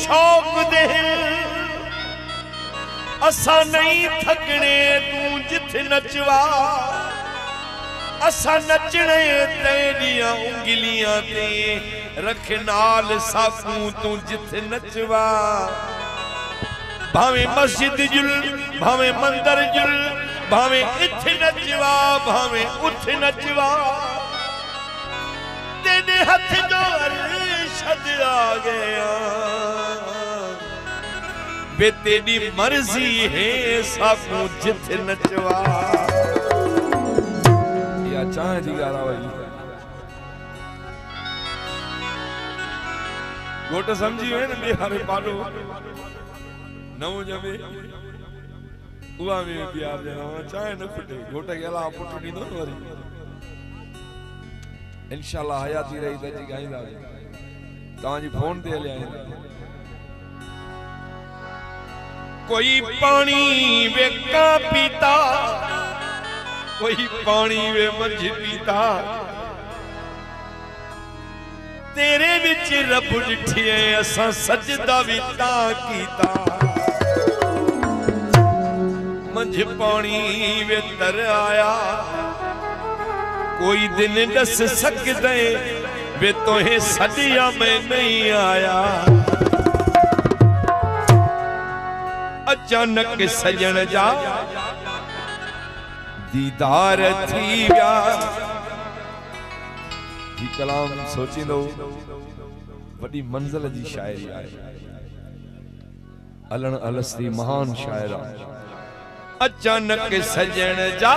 शौक दे असा नहीं थकने तू जिथे नचवा असा नचने तेरिया उंगलियां ते रख नाल साकू तू जिथे नचवा भावे मस्जिद जुल भावे मंदिर जुल भावे इथे नचवा भावे उठ नचवा तेरे हथ जो अरशद आ गया बे तेरी मर्जी है साकू जिथे नचवा या चाहे जी गारा भाई गोट समझी हुए ना बिहारे पालो नव जमे उहा में प्यार देना चाहे न फुटे गोट गेला पुट नींदो न वरी इंशाल्लाह हयाती रही त जी गाईंदा तां जी फोन ते ले आए कोई पानी वे का पीता कोई पानी वे मंझ पीता तेरे विच रब डिठिए असा सजदा भी तां कीता मंझ पानी वे तर आया कोई दिन दस सकदे वे तोहे सदिया में नहीं आया अचानक सजन जा दीदार थी व्या जी कलाम सोचींदो वडी मंजिल जी शायरी आहे अलण अलस्ती महान शायरा अचानक सजन जा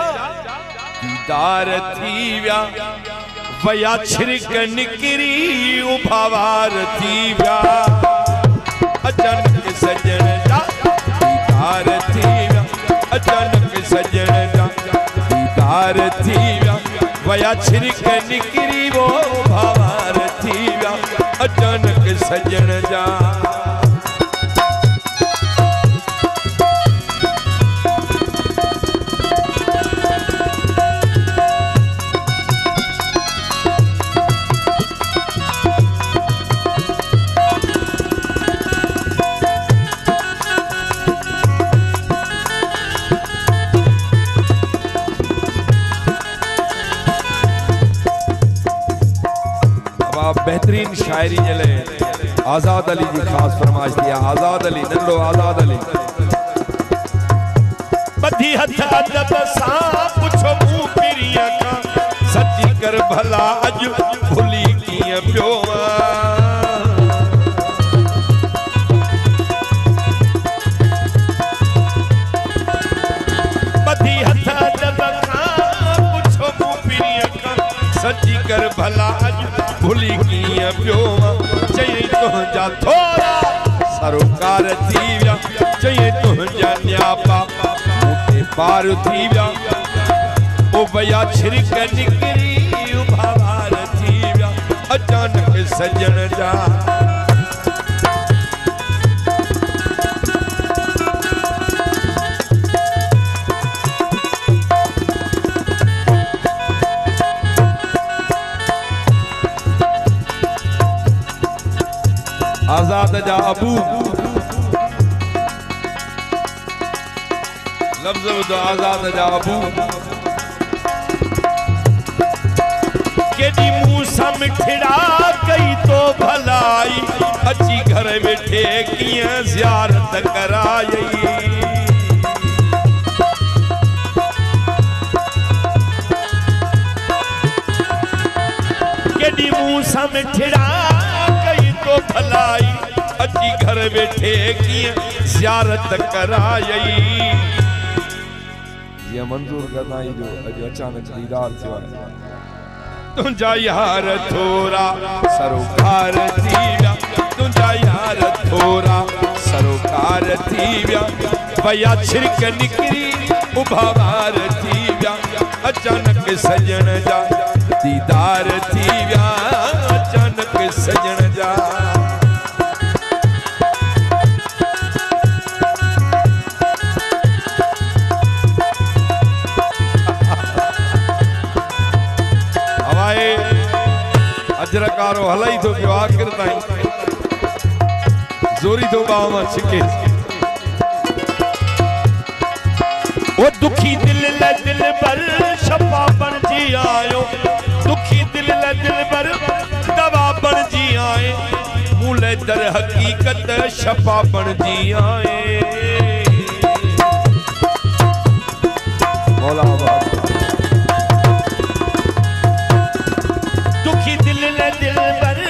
दीदार थी व्या वया छिरक निकरी उभावार थी व्या अचानक सजन जा दीदार थी व्या अचानक सजन जा दीदार थी व्या वया छिरक निकरी वो भावार थी व्या अचानक सजन जा बेहतरीन शायरी जले आजाद अली जी खास फरमाइश दिया आजाद अली नंदो आजाद अली बधी हथ अदब सा पुछो मुंह पिरिया का सच्ची कर भला अज भुली किए पियो बधी हथ अदब सा पुछो मुंह पिरिया का सच्ची कर भला अज भुली किए पियो चई तुझा थोरा सरोकार थी व्या चई तुझा न्यापा मुते पार थी व्या ओ भया छिरक निकरी उभावार थी व्या अचानक सजन जा आजाद जा अबू लफ्ज़ तो आजाद जा अबू केडी मूसा मिठड़ा कई तो भलाई अची घर बैठे किया ज़ियारत कराई केडी मूसा मिठड़ा तो भलाई अची घर बैठे किए ज़ियारत कराई ये मंजूर करना ही जो अज अचानक दीदार थियो तुझा यार थोरा सरोकार थी व्या तुझा यार थोरा सरोकार थी व्या वया छिरक निकरी उभावार थी व्या अचानक सजन जा दीदार थी व्या अचानक सजन जा अजरकारो हलाई तो पियो आखिर ताईं जोरी तो बावा छिके ओ दुखी दिल ले दिल बर शफा बन जी आयो दुखी दिल ले दिल बर दवा बन जी आए मूले दर हकीकत शफा बन जी आए मौला दुखी दिल ले दिल बर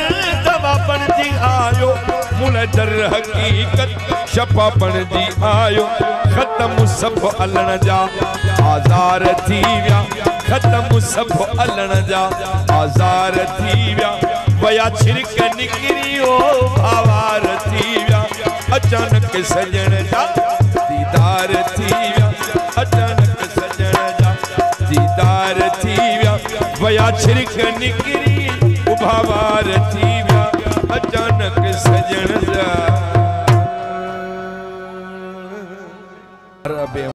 दवा बन जी आयो मूले दर हकीकत शफा बन जी आयो खत्म सब अलण जा आज़ार थी विया खत्म सब अलण जा आज़ार थी विया वया छिरक निकरी ओ भावार थी विया अचानक सजण जा दीदार थी विया अचानक सजण जा दीदार थी विया वया छिरक निकरी ओ भावार थी विया अचानक सजण जा